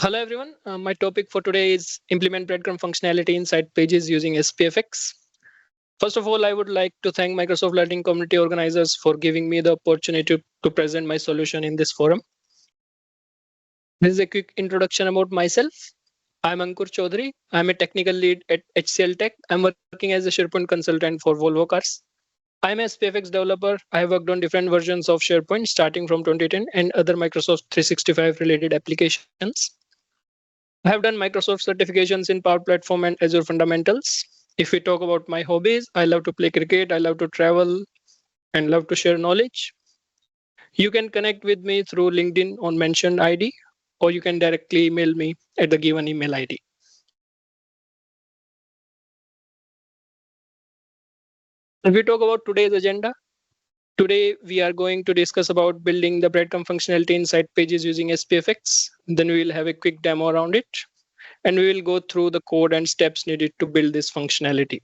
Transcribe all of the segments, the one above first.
Hello everyone, my topic for today is implement breadcrumb functionality inside pages using SPFx. First of all, I would like to thank Microsoft Learning Community organizers for giving me the opportunity to present my solution in this forum. This is a quick introduction about myself. I'm Ankur Chaudhary. I'm a technical lead at HCL Tech. I'm working as a SharePoint consultant for Volvo Cars. I'm a SPFx developer. I have worked on different versions of SharePoint starting from 2010 and other Microsoft 365 related applications. I have done Microsoft certifications in Power Platform and Azure Fundamentals. If we talk about my hobbies, I love to play cricket, I love to travel, and love to share knowledge. You can connect with me through LinkedIn on mentioned ID, or you can directly email me at the given email ID. If we talk about today's agenda, today we are going to discuss about building the breadcrumb functionality inside pages using SPFx. Then we will have a quick demo around it, and we will go through the code and steps needed to build this functionality.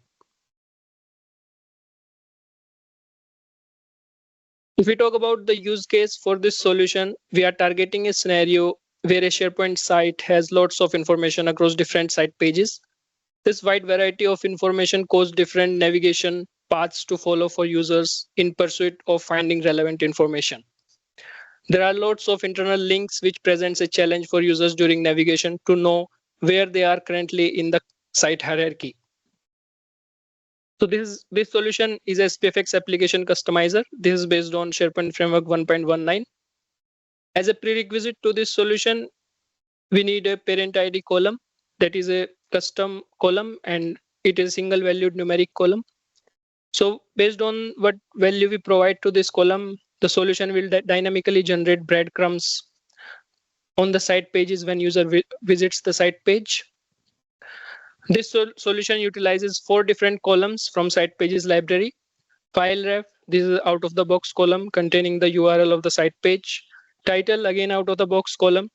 If we talk about the use case for this solution, we are targeting a scenario where a SharePoint site has lots of information across different site pages. This wide variety of information causes different navigation paths to follow for users in pursuit of finding relevant information. There are lots of internal links which presents a challenge for users during navigation to know where they are currently in the site hierarchy. So this solution is a SPFx application customizer. This is based on SharePoint Framework 1.19. As a prerequisite to this solution, we need a parent ID column that is a custom column and it is a single valued numeric column. So based on what value we provide to this column, the solution will dynamically generate breadcrumbs on the site pages when user visits the site page. This solution utilizes 4 different columns from site pages library. File ref, this is out of the box column containing the URL of the site page. Title, again out of the box column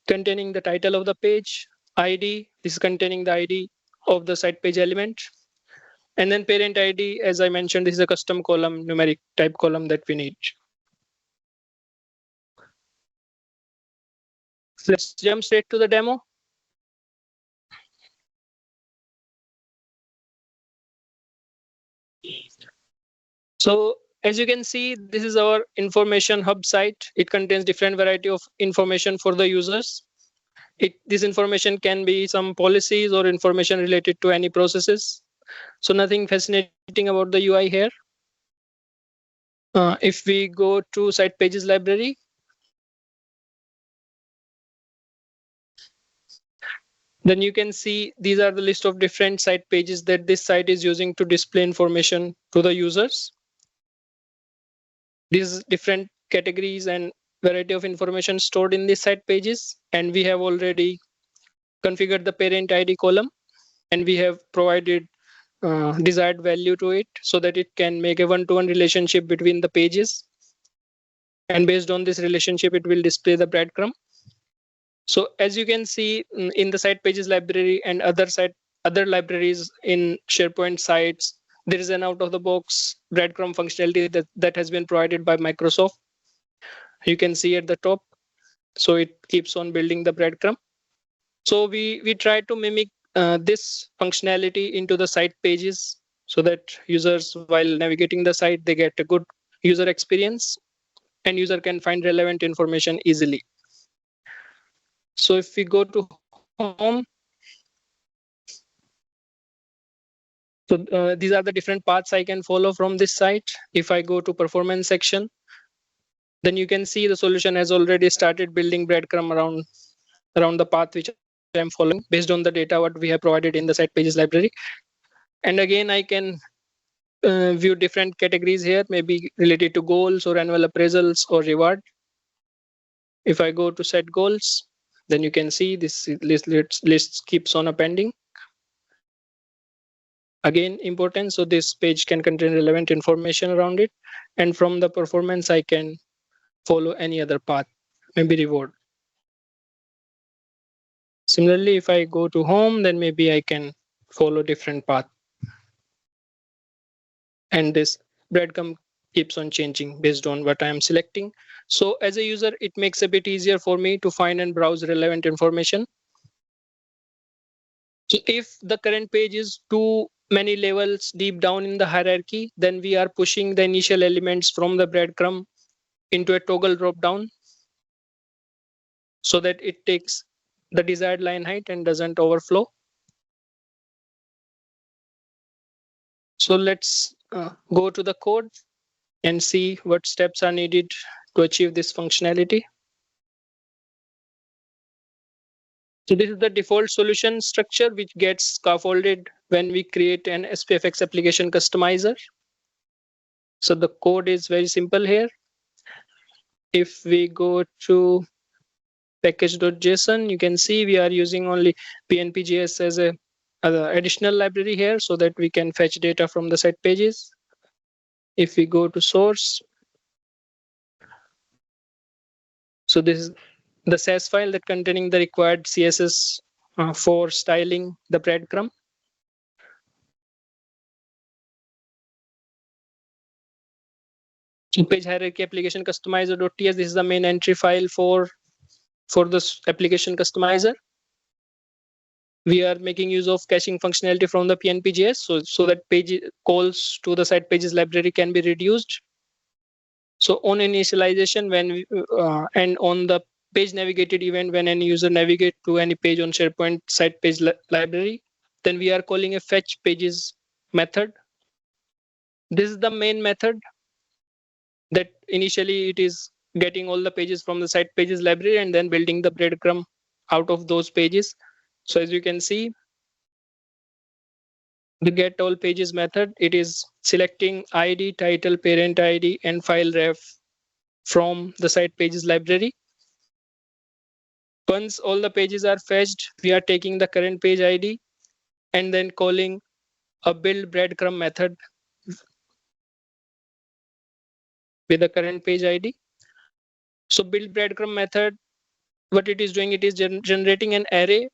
containing the title of the page. ID, this is containing the ID of the site page element. And then parent ID, as I mentioned, this is a custom column, numeric type column that we need. So let's jump straight to the demo. So as you can see, this is our information hub site. It contains different variety of information for the users. This information can be some policies or information related to any processes. So nothing fascinating about the UI here. If we go to site pages library, then you can see these are the list of different site pages that this site is using to display information to the users. These different categories and variety of information stored in these site pages, and we have already configured the parent ID column, and we have provided desired value to it so that it can make a one-to-one relationship between the pages. And based on this relationship, it will display the breadcrumb. So as you can see in the site pages library and other libraries in SharePoint sites, there is an out-of-the-box breadcrumb functionality that has been provided by Microsoft. You can see at the top. So it keeps on building the breadcrumb. So we try to mimic this functionality into the site pages so that users, while navigating the site, they get a good user experience and user can find relevant information easily. So if we go to home, so these are the different paths I can follow from this site. If I go to performance section, then you can see the solution has already started building breadcrumb around the path which I'm following based on the data what we have provided in the site pages library. And again, I can view different categories here, maybe related to goals or annual appraisals or reward. If I go to set goals, then you can see this list keeps on appending. Again, important. So this page can contain relevant information around it. And from the performance, I can follow any other path, maybe reward. Similarly, if I go to home, then maybe I can follow different path. And this breadcrumb keeps on changing based on what I am selecting. So as a user, it makes a bit easier for me to find and browse relevant information. So if the current page is too many levels deep down in the hierarchy, then we are pushing the initial elements from the breadcrumb into a toggle drop down so that it takes the desired line height and doesn't overflow. So let's go to the code and see what steps are needed to achieve this functionality. So this is the default solution structure which gets scaffolded when we create an SPFx application customizer. So the code is very simple here. If we go to package.json, you can see we are using only PNP.js as a additional library here so that we can fetch data from the site pages. If we go to source, so this is the SAS file that containing the required CSS for styling the breadcrumb. Page hierarchy application customizer.ts, this is the main entry file for this application customizer. We are making use of caching functionality from the PNP.js so that page calls to the site pages library can be reduced. So on initialization, when we, and on the page navigated event, when any user navigate to any page on SharePoint site page library, then we are calling a fetch pages method. This is the main method that initially it is getting all the pages from the site pages library and then building the breadcrumb out of those pages. So as you can see, the get all pages method, it is selecting ID, title, parent ID, and file ref from the site pages library. Once all the pages are fetched, we are taking the current page ID and then calling a build breadcrumb method with the current page ID. So build breadcrumb method, what it is doing, it is generating an array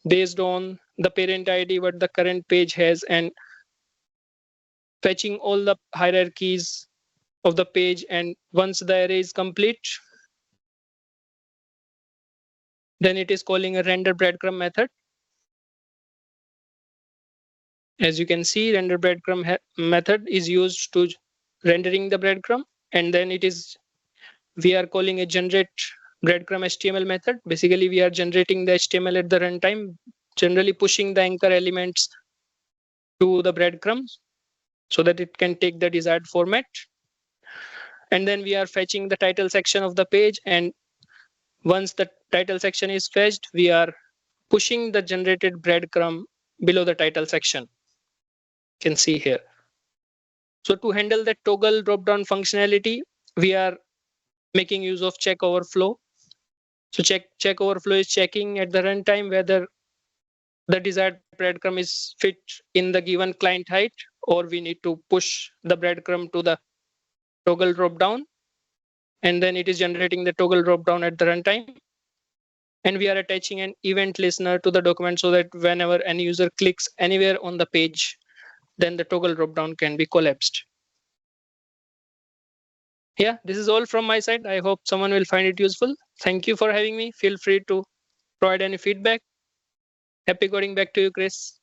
based on the parent ID, what the current page has, and fetching all the hierarchies of the page. And once the array is complete, then it is calling a render breadcrumb method. As you can see, render breadcrumb method is used to rendering the breadcrumb, and then we are calling a generate breadcrumb HTML method. Basically, we are generating the HTML at the runtime, generally pushing the anchor elements to the breadcrumbs so that it can take the desired format. And then we are fetching the title section of the page, and once the title section is fetched, we are pushing the generated breadcrumb below the title section. You can see here. So to handle that toggle drop-down functionality, we are making use of check overflow. So check overflow is checking at the runtime whether the desired breadcrumb is fit in the given client height, or we need to push the breadcrumb to the toggle drop-down, and then it is generating the toggle drop-down at the runtime. And we are attaching an event listener to the document so that whenever any user clicks anywhere on the page, then the toggle dropdown can be collapsed. Yeah, this is all from my side. I hope someone will find it useful. Thank you for having me. Feel free to provide any feedback. Happy coding. Back to you, Chris.